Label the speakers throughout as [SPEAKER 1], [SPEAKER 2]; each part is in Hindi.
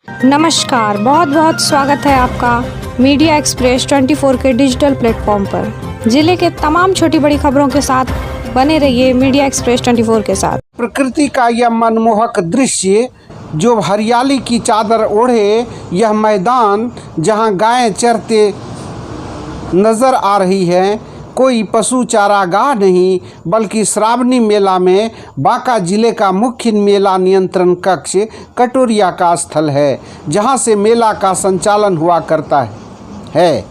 [SPEAKER 1] नमस्कार, बहुत बहुत स्वागत है आपका मीडिया एक्सप्रेस 24 के डिजिटल प्लेटफॉर्म पर। जिले के तमाम छोटी बड़ी खबरों के साथ बने रहिए मीडिया एक्सप्रेस 24 के साथ।
[SPEAKER 2] प्रकृति का यह मनमोहक दृश्य जो हरियाली की चादर ओढ़े यह मैदान जहां गायें चरते नज़र आ रही हैं, कोई पशु चारागाह नहीं बल्कि श्रावणी मेला में बांका जिले का मुख्य मेला नियंत्रण कक्ष कटोरिया का स्थल है, जहां से मेला का संचालन हुआ करता है।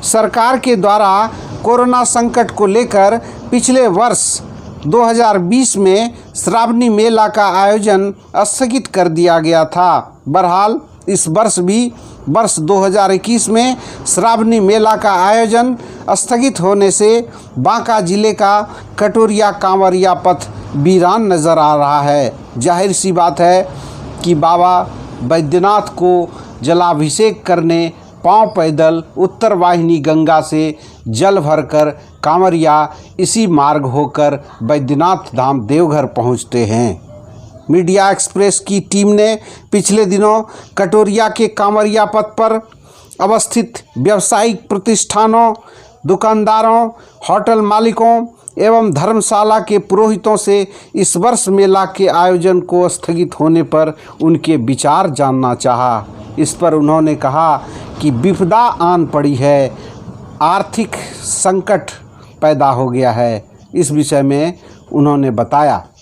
[SPEAKER 2] सरकार के द्वारा कोरोना संकट को लेकर पिछले वर्ष 2020 में श्रावणी मेला का आयोजन स्थगित कर दिया गया था। बहरहाल इस वर्ष भी वर्ष 2021 में श्रावणी मेला का आयोजन स्थगित होने से बांका जिले का कटोरिया कांवरिया पथ वीरान नज़र आ रहा है। जाहिर सी बात है कि बाबा बैद्यनाथ को जलाभिषेक करने पांव पैदल उत्तर वाहिनी गंगा से जल भरकर कांवरिया इसी मार्ग होकर बैद्यनाथ धाम देवघर पहुंचते हैं। मीडिया एक्सप्रेस की टीम ने पिछले दिनों कटोरिया के कांवरिया पथ पर अवस्थित व्यावसायिक प्रतिष्ठानों, दुकानदारों, होटल मालिकों एवं धर्मशाला के पुरोहितों से इस वर्ष मेला के आयोजन को स्थगित होने पर उनके विचार जानना चाहा। इस पर उन्होंने कहा कि विपदा आन पड़ी है, आर्थिक संकट पैदा हो गया है। इस विषय में उन्होंने बताया है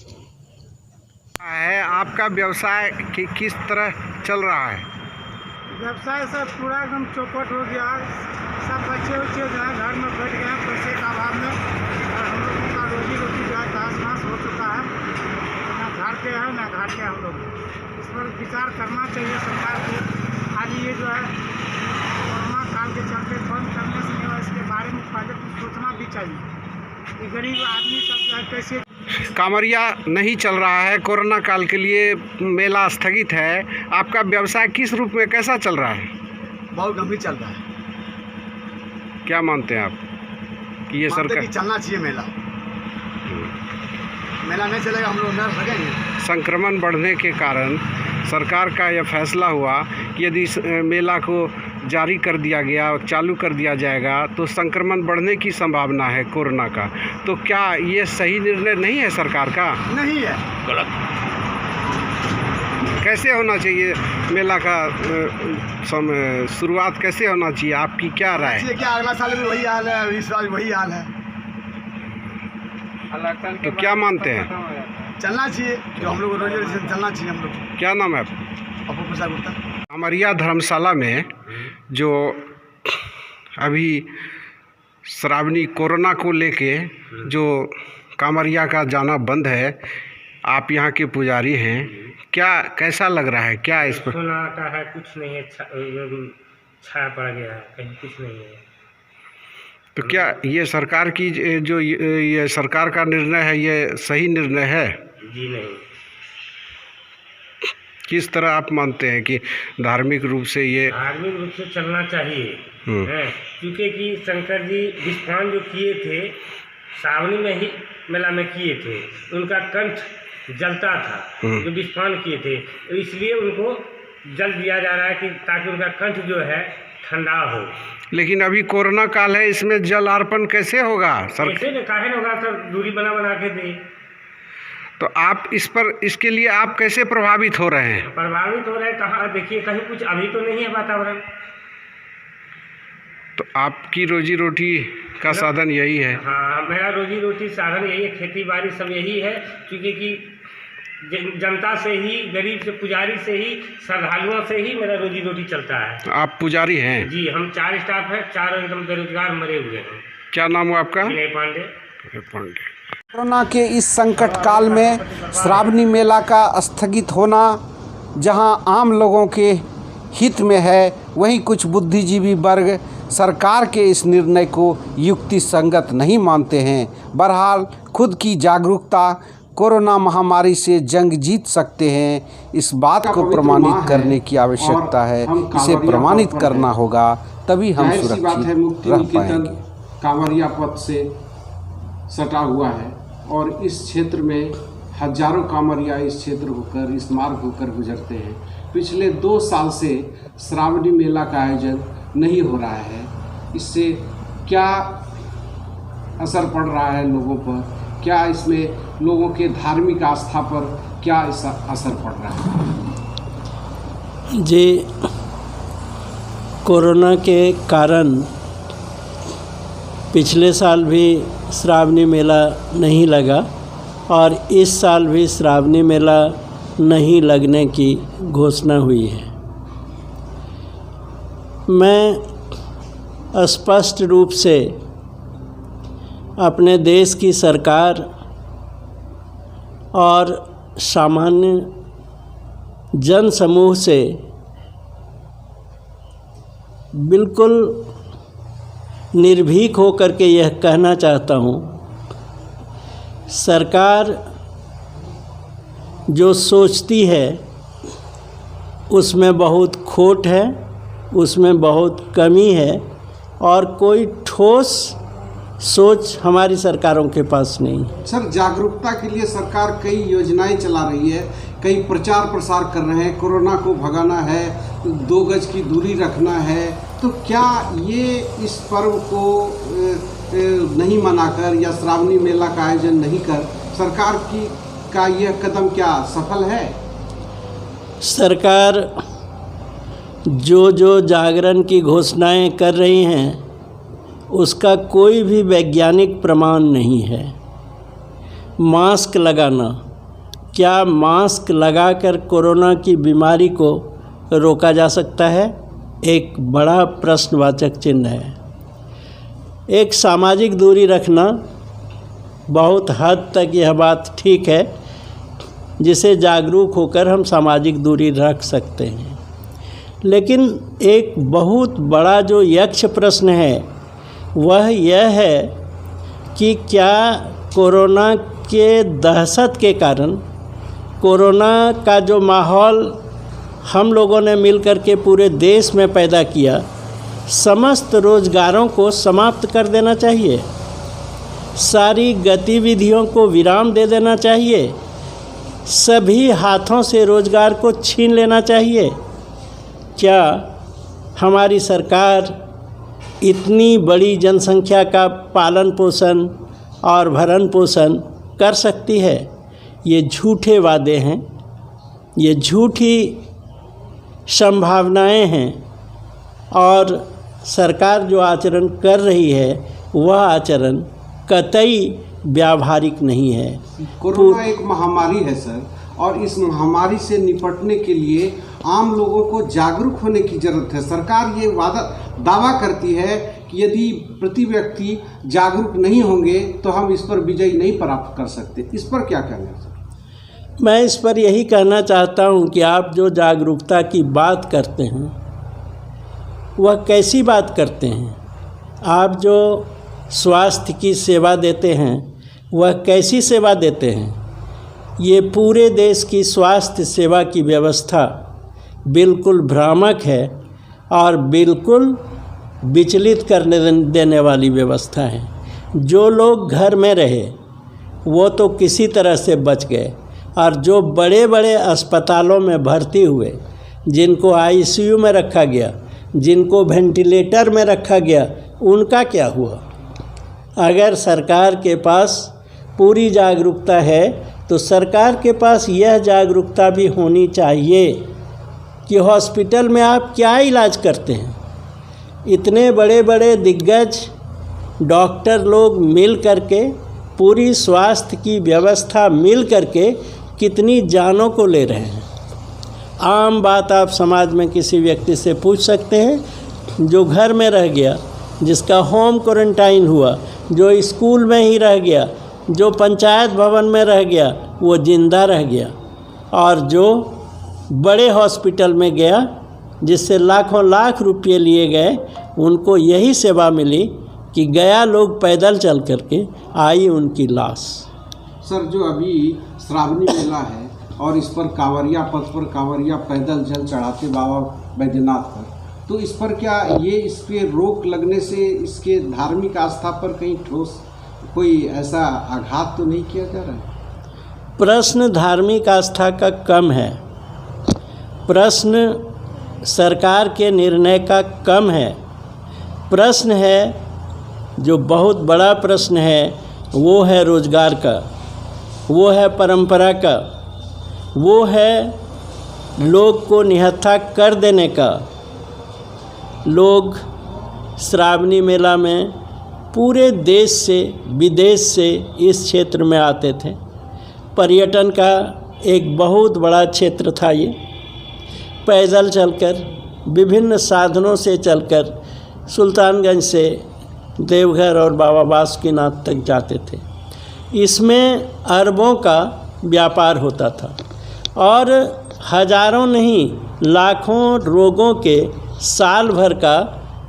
[SPEAKER 2] आपका व्यवसाय किस तरह चल रहा है?
[SPEAKER 3] व्यवसाय सब पूरा एकदम चौपट हो गया। सब बच्चे उच्चे जो है घर में बैठ गए पैसे का अभाव में, और हम लोगों का रोजी रोटी जो है तहस नहस हो चुका है। ना घर के है ना घाट के हम लोग। इस पर विचार करना चाहिए सरकार को। आज ये जो है कोरोना काल के चलते बंद करने से नहीं, इसके बारे में पहले कुछ सोचना भी चाहिए कि गरीब आदमी सब जो है कैसे।
[SPEAKER 2] कांवरिया नहीं चल रहा है, कोरोना काल के लिए मेला स्थगित है। आपका व्यवसाय किस रूप में कैसा चल रहा है?
[SPEAKER 4] बहुत गंभीर चल रहा है।
[SPEAKER 2] क्या मानते हैं आप कि ये सरकार
[SPEAKER 4] चलना चाहिए मेला? मेला नहीं चलेगा हम लोग न सकेंगे।
[SPEAKER 2] संक्रमण बढ़ने के कारण सरकार का यह फैसला हुआ कि यदि मेला को जारी कर दिया गया, चालू कर दिया जाएगा तो संक्रमण बढ़ने की संभावना है कोरोना का। तो क्या ये सही निर्णय नहीं है सरकार का?
[SPEAKER 4] नहीं है, गलत।
[SPEAKER 2] कैसे होना चाहिए मेला का शुरुआत कैसे होना चाहिए? आपकी क्या राय है?
[SPEAKER 4] क्या अगला साल भी वही हाल है, इस साल वही हाल है।
[SPEAKER 2] तो क्या मानते हैं?
[SPEAKER 4] चलना चाहिए, जो हम लोग रोज चलना चाहिए हम लोग।
[SPEAKER 2] क्या नाम है आपका?
[SPEAKER 4] अपू प्रसाद गुप्ता।
[SPEAKER 2] कांवरिया धर्मशाला में जो अभी श्रावणी कोरोना को लेके जो कांवरिया का जाना बंद है, आप यहाँ के पुजारी हैं, क्या कैसा लग रहा है? क्या इस पर
[SPEAKER 5] सुना आता है कुछ नहीं है, छाया पड़ गया है, कहीं कुछ नहीं है।
[SPEAKER 2] तो क्या ये सरकार की जो ये सरकार का निर्णय है, ये सही निर्णय है?
[SPEAKER 5] जी नहीं।
[SPEAKER 2] किस तरह आप मानते हैं कि धार्मिक रूप से ये
[SPEAKER 5] धार्मिक रूप से चलना चाहिए है, क्योंकि कि शंकर जी विस्फान जो किए थे श्रावणी में ही मेला में किए थे, उनका कंठ जलता था जो विस्फान किए थे, तो इसलिए उनको जल दिया जा रहा है कि ताकि उनका कंठ जो है ठंडा हो।
[SPEAKER 2] लेकिन अभी कोरोना काल है, इसमें जल अर्पण कैसे होगा?
[SPEAKER 5] कैसे काहे होगा सर? दूरी बना के दे।
[SPEAKER 2] तो आप इस पर इसके लिए आप कैसे प्रभावित हो रहे हैं?
[SPEAKER 5] प्रभावित हो रहे हैं कहाँ? देखिए कहीं कुछ अभी तो नहीं है वातावरण।
[SPEAKER 2] तो आपकी रोजी रोटी का साधन यही है?
[SPEAKER 5] हाँ, मेरा रोजी रोटी साधन यही है, खेती बाड़ी सब यही है, क्योंकि कि जनता से ही, गरीब से, पुजारी से ही, श्रद्धालुओं से ही मेरा रोजी रोटी चलता है।
[SPEAKER 2] आप पुजारी हैं?
[SPEAKER 5] जी, हम 4 स्टाफ हैं, 4 एकदम बेरोजगार मरे हुए हैं।
[SPEAKER 2] क्या नाम है आपका?
[SPEAKER 5] विनय पांडे।
[SPEAKER 2] कोरोना के इस संकट काल में श्रावणी मेला का स्थगित होना जहां आम लोगों के हित में है, वहीं कुछ बुद्धिजीवी वर्ग सरकार के इस निर्णय को युक्ति संगत नहीं मानते हैं। बहरहाल खुद की जागरूकता कोरोना महामारी से जंग जीत सकते हैं, इस बात को प्रमाणित करने की आवश्यकता है। इसे प्रमाणित करना होगा, तभी हम सुरक्षित रह पाएंगे।
[SPEAKER 6] कांवरिया पथ से सटा हुआ है और इस क्षेत्र में हजारों कांवरिया इस क्षेत्र होकर, इस मार्ग होकर गुजरते हैं। पिछले 2 साल से श्रावणी मेला का आयोजन नहीं हो रहा है। इससे क्या असर पड़ रहा है लोगों पर? क्या इसमें लोगों के धार्मिक आस्था पर क्या असर पड़ रहा है?
[SPEAKER 7] जी, कोरोना के कारण पिछले साल भी श्रावणी मेला नहीं लगा और इस साल भी श्रावणी मेला नहीं लगने की घोषणा हुई है। मैं स्पष्ट रूप से अपने देश की सरकार और सामान्य जन समूह से बिल्कुल निर्भीक होकर के यह कहना चाहता हूँ, सरकार जो सोचती है उसमें बहुत खोट है, उसमें बहुत कमी है और कोई ठोस सोच हमारी सरकारों के पास नहीं।
[SPEAKER 2] सर, जागरूकता के लिए सरकार कई योजनाएं चला रही है, कई प्रचार प्रसार कर रहे हैं, कोरोना को भगाना है, 2 गज की दूरी रखना है, तो क्या ये इस पर्व को नहीं मनाकर या श्रावणी मेला का आयोजन नहीं कर सरकार का यह कदम क्या सफल है?
[SPEAKER 7] सरकार जो जागरण की घोषणाएं कर रही हैं उसका कोई भी वैज्ञानिक प्रमाण नहीं है। मास्क लगाना, क्या मास्क लगाकर कोरोना की बीमारी को रोका जा सकता है? एक बड़ा प्रश्नवाचक चिन्ह है। एक सामाजिक दूरी रखना, बहुत हद तक यह बात ठीक है, जिसे जागरूक होकर हम सामाजिक दूरी रख सकते हैं। लेकिन एक बहुत बड़ा जो यक्ष प्रश्न है वह यह है कि क्या कोरोना के दहशत के कारण, कोरोना का जो माहौल हम लोगों ने मिलकर के पूरे देश में पैदा किया, समस्त रोज़गारों को समाप्त कर देना चाहिए, सारी गतिविधियों को विराम दे देना चाहिए, सभी हाथों से रोज़गार को छीन लेना चाहिए? क्या हमारी सरकार इतनी बड़ी जनसंख्या का पालन पोषण और भरण पोषण कर सकती है? ये झूठे वादे हैं, ये झूठी संभावनाएं हैं और सरकार जो आचरण कर रही है वह आचरण कतई व्यावहारिक नहीं है।
[SPEAKER 2] कोरोना एक महामारी है सर, और इस महामारी से निपटने के लिए आम लोगों को जागरूक होने की जरूरत है। सरकार ये दावा करती है कि यदि प्रति व्यक्ति जागरूक नहीं होंगे तो हम इस पर विजय नहीं प्राप्त कर सकते। इस पर क्या कहना है सर?
[SPEAKER 7] मैं इस पर यही कहना चाहता हूं कि आप जो जागरूकता की बात करते हैं वह कैसी बात करते हैं? आप जो स्वास्थ्य की सेवा देते हैं वह कैसी सेवा देते हैं? ये पूरे देश की स्वास्थ्य सेवा की व्यवस्था बिल्कुल भ्रामक है और बिल्कुल विचलित करने देने वाली व्यवस्था है। जो लोग घर में रहे वो तो किसी तरह से बच गए, और जो बड़े बड़े अस्पतालों में भर्ती हुए, जिनको आईसीयू में रखा गया, जिनको वेंटिलेटर में रखा गया, उनका क्या हुआ? अगर सरकार के पास पूरी जागरूकता है तो सरकार के पास यह जागरूकता भी होनी चाहिए कि हॉस्पिटल में आप क्या इलाज करते हैं। इतने बड़े बड़े दिग्गज डॉक्टर लोग मिल करके, पूरी स्वास्थ्य की व्यवस्था मिल करके कितनी जानों को ले रहे हैं। आम बात आप समाज में किसी व्यक्ति से पूछ सकते हैं जो घर में रह गया, जिसका होम क्वारंटाइन हुआ, जो स्कूल में ही रह गया, जो पंचायत भवन में रह गया, वो जिंदा रह गया, और जो बड़े हॉस्पिटल में गया जिससे लाखों लाख रुपये लिए गए, उनको यही सेवा मिली कि गया लोग पैदल चल करके, आई उनकी लाश।
[SPEAKER 2] सर, जो अभी श्रावणी मेला है और इस पर कांवरिया पथ पर कांवरिया पैदल जल चढ़ाते बाबा बैद्यनाथ पर, तो इस पर क्या इस पर रोक लगने से इसके धार्मिक आस्था पर कहीं ठोस कोई ऐसा आघात तो नहीं किया जा रहा है?
[SPEAKER 7] प्रश्न धार्मिक आस्था का कम है, प्रश्न सरकार के निर्णय का कम है। प्रश्न है जो बहुत बड़ा प्रश्न है वो है रोजगार का, वो है परंपरा का, वो है लोग को निहत्था कर देने का। लोग श्रावणी मेला में पूरे देश से विदेश से इस क्षेत्र में आते थे। पर्यटन का एक बहुत बड़ा क्षेत्र था ये। पैदल चलकर, विभिन्न साधनों से चलकर सुल्तानगंज से देवघर और बाबा बासुकीनाथ तक जाते थे। इसमें अरबों का व्यापार होता था और हजारों नहीं लाखों लोगों के साल भर का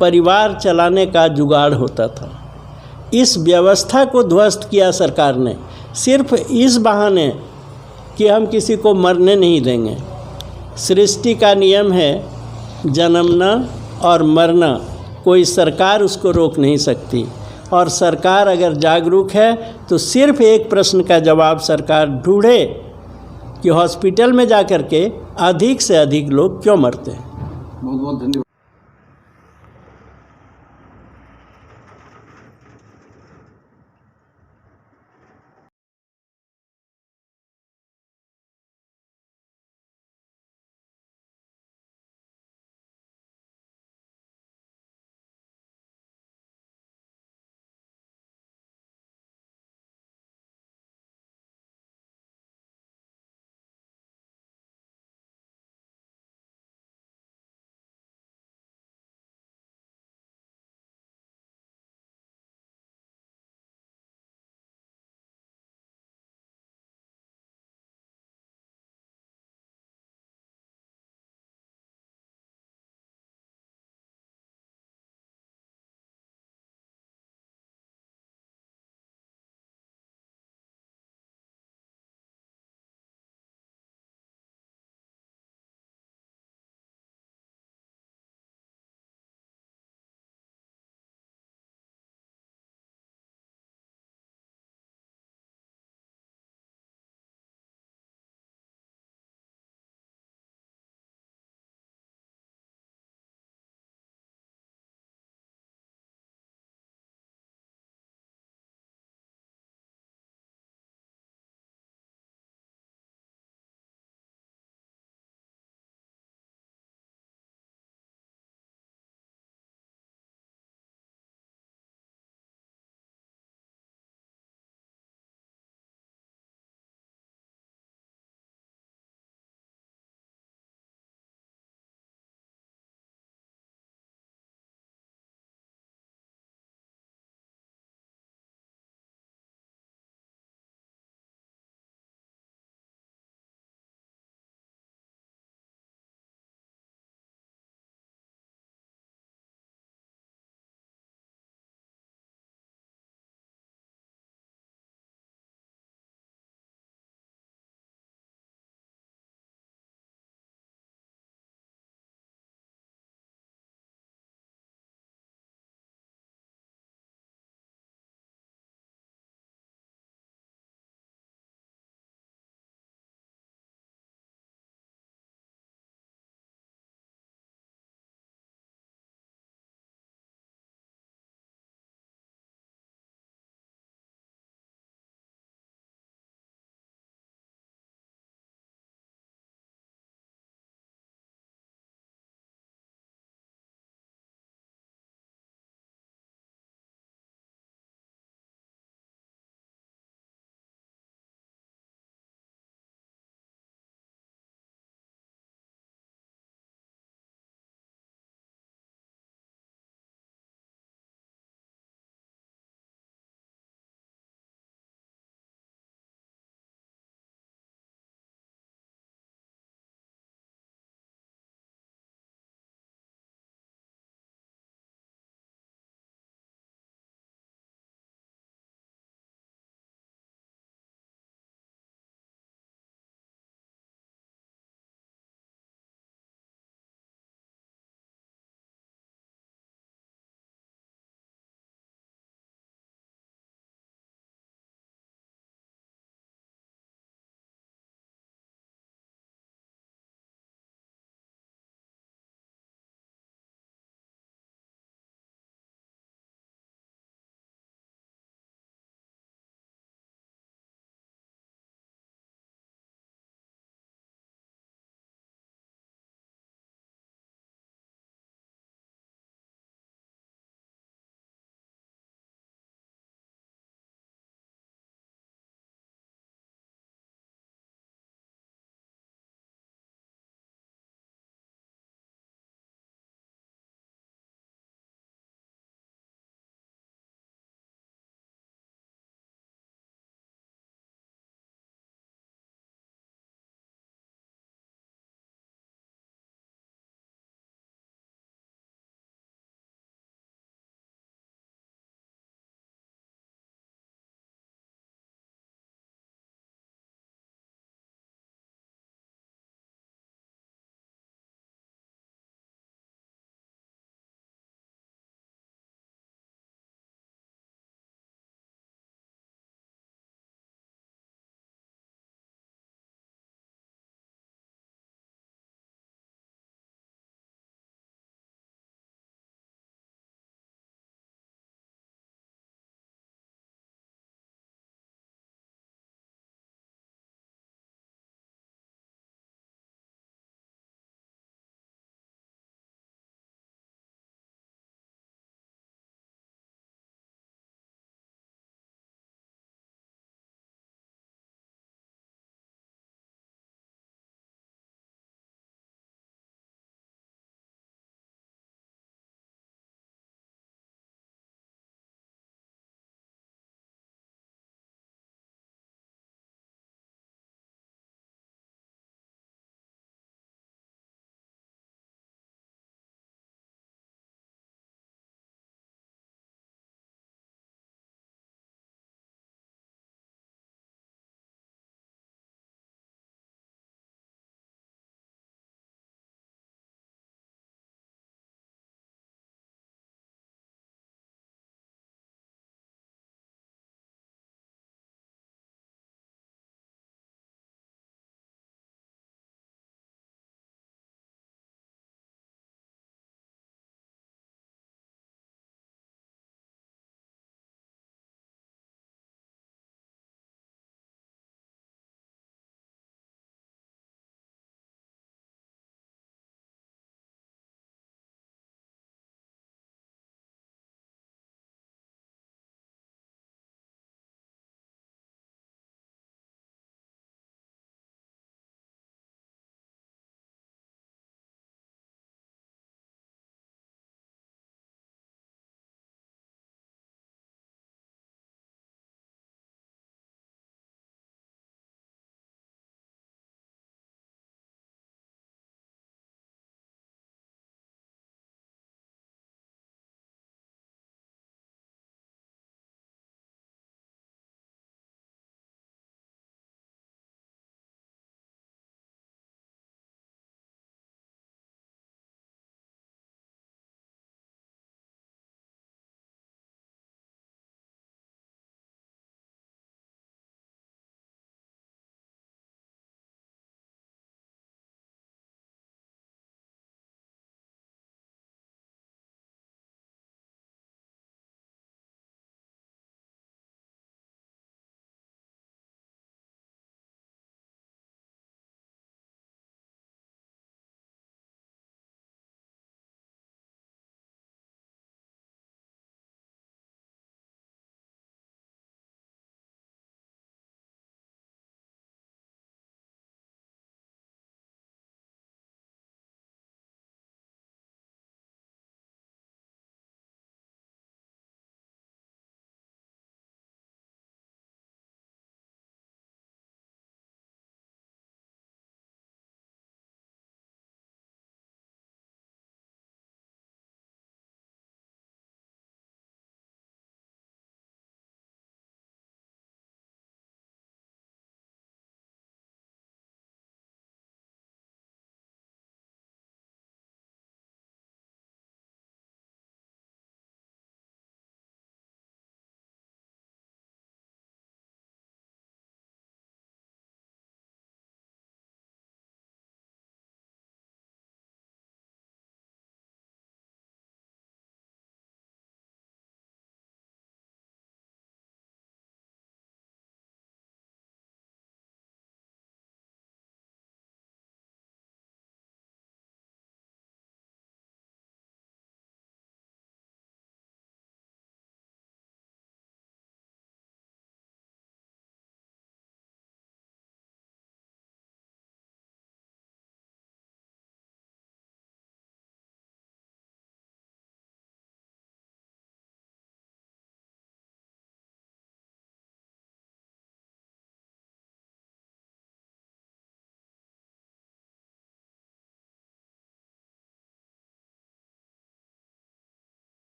[SPEAKER 7] परिवार चलाने का जुगाड़ होता था। इस व्यवस्था को ध्वस्त किया सरकार ने, सिर्फ इस बहाने कि हम किसी को मरने नहीं देंगे। सृष्टि का नियम है जन्मना और मरना, कोई सरकार उसको रोक नहीं सकती। और सरकार अगर जागरूक है तो सिर्फ एक प्रश्न का जवाब सरकार ढूंढे कि हॉस्पिटल में जा कर के अधिक से अधिक लोग क्यों मरते हैं।
[SPEAKER 6] बहुत बहुत धन्यवाद।